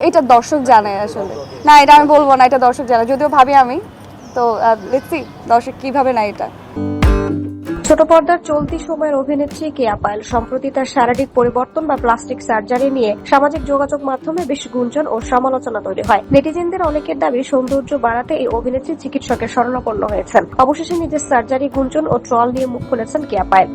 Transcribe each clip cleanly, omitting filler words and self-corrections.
এটা দর্শক জানে আসলে। না, এটা আমি বলবো না, এটা দর্শক জানে, যদিও ভাবি আমি। তো লেটস সি দর্শক কিভাবে না এটা। ছোট পর্দার চলতি সময়ের অভিনেত্রী কেয়া পায়েল সম্প্রতি তার শারীরিক পরিবর্তন বা প্লাস্টিক সার্জারি নিয়ে সামাজিক যোগাযোগ মাধ্যমে বেশ গুঞ্জন ও সমালোচনা তৈরি হয়। নেটিজেনদের অনেকের দাবি সৌন্দর্য বাড়াতে এই অভিনেত্রী চিকিৎসকের শরণাপন্ন হয়েছেন। অবশেষে নিজের সার্জারি গুঞ্জন ও ট্রল নিয়ে মুখ খুলেছেন কেয়া পায়েল।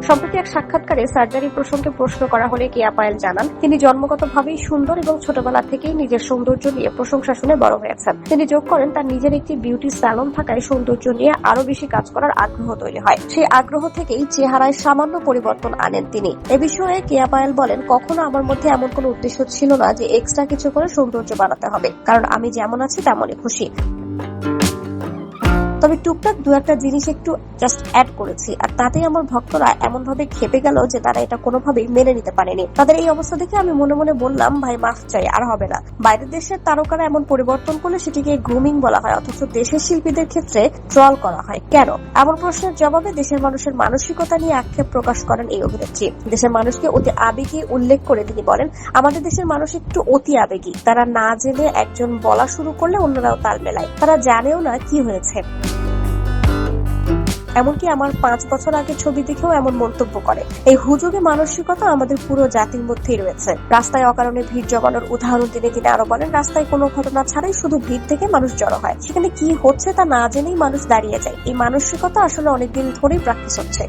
সম্প্রতি এক সাক্ষাৎকারে সার্জারি প্রসঙ্গে প্রশ্ন করা হলে কেয়া পায়েল জানান, তিনি জন্মগতভাবেই সুন্দর এবং ছোটবেলা থেকেই নিজের সৌন্দর্য নিয়ে প্রশংসা শুনে বড় হয়েছেন। তিনি যোগ করেন, তার নিজের একটি বিউটি স্যালন থাকায় সৌন্দর্য নিয়ে আরো বেশি কাজ করার আগ্রহ তৈরি হয়। সেই আগ্রহ থেকেই চেহারায় সামান্য পরিবর্তন আনেন তিনি। এ বিষয়ে কেয়া পায়েল বলেন, কখনো আমার মধ্যে এমন কোনো উদ্দেশ্য ছিল না যে এক্সট্রা কিছু করে সৌন্দর্য বাড়াতে হবে, কারণ আমি যেমন আছি তেমনই খুশি। তবে টুকটাক দু একটা জিনিস একটু জাস্ট অ্যাড করেছি, আর তাতেই আমার ভক্তরা এমন ভাবে খেপে গেল যে তারা এটা কোনোভাবেই মেনে নিতে পারেনি। তাদের এই অবস্থা দেখে আমি মনে মনে বললাম, ভাই মাফ চাই, আর হবে না। বাইরের দেশের তারকারা এমন পরিবর্তন করলে সেটিকে গ্রুমিং বলা হয়, অথচ দেশের শিল্পীদের ক্ষেত্রে ট্রল করা হয় কেন? এমন প্রশ্নের জবাবে দেশের মানুষের মানসিকতা নিয়ে আক্ষেপ প্রকাশ করেন এই অভিনেত্রী। দেশের মানুষকে অতি আবেগী উল্লেখ করে তিনি বলেন, আমাদের দেশের মানুষ একটু অতি আবেগী। তারা না জেনে একজন বলা শুরু করলে অন্যরাও তাল মেলায়, তারা জানেও না কি হয়েছে। এমনকি আমার 5 বছর আগে ছবি দেখেও এমন মন্তব্য করে। এই হুজুগে মানসিকতা আমাদের পুরো জাতির মধ্যেই রয়েছে। রাস্তায় অকারণে ভিড় জমানোর উদাহরণ তিনি আরো বলেন, রাস্তায় কোনো ঘটনা ছাড়াই শুধু ভিড় থেকে মানুষ জড়ো হয়, সেখানে কি হচ্ছে তা না জেনেই মানুষ দাঁড়িয়ে যায়। এই মানসিকতা আসলে অনেকদিন ধরেই প্র্যাকটিস হচ্ছে।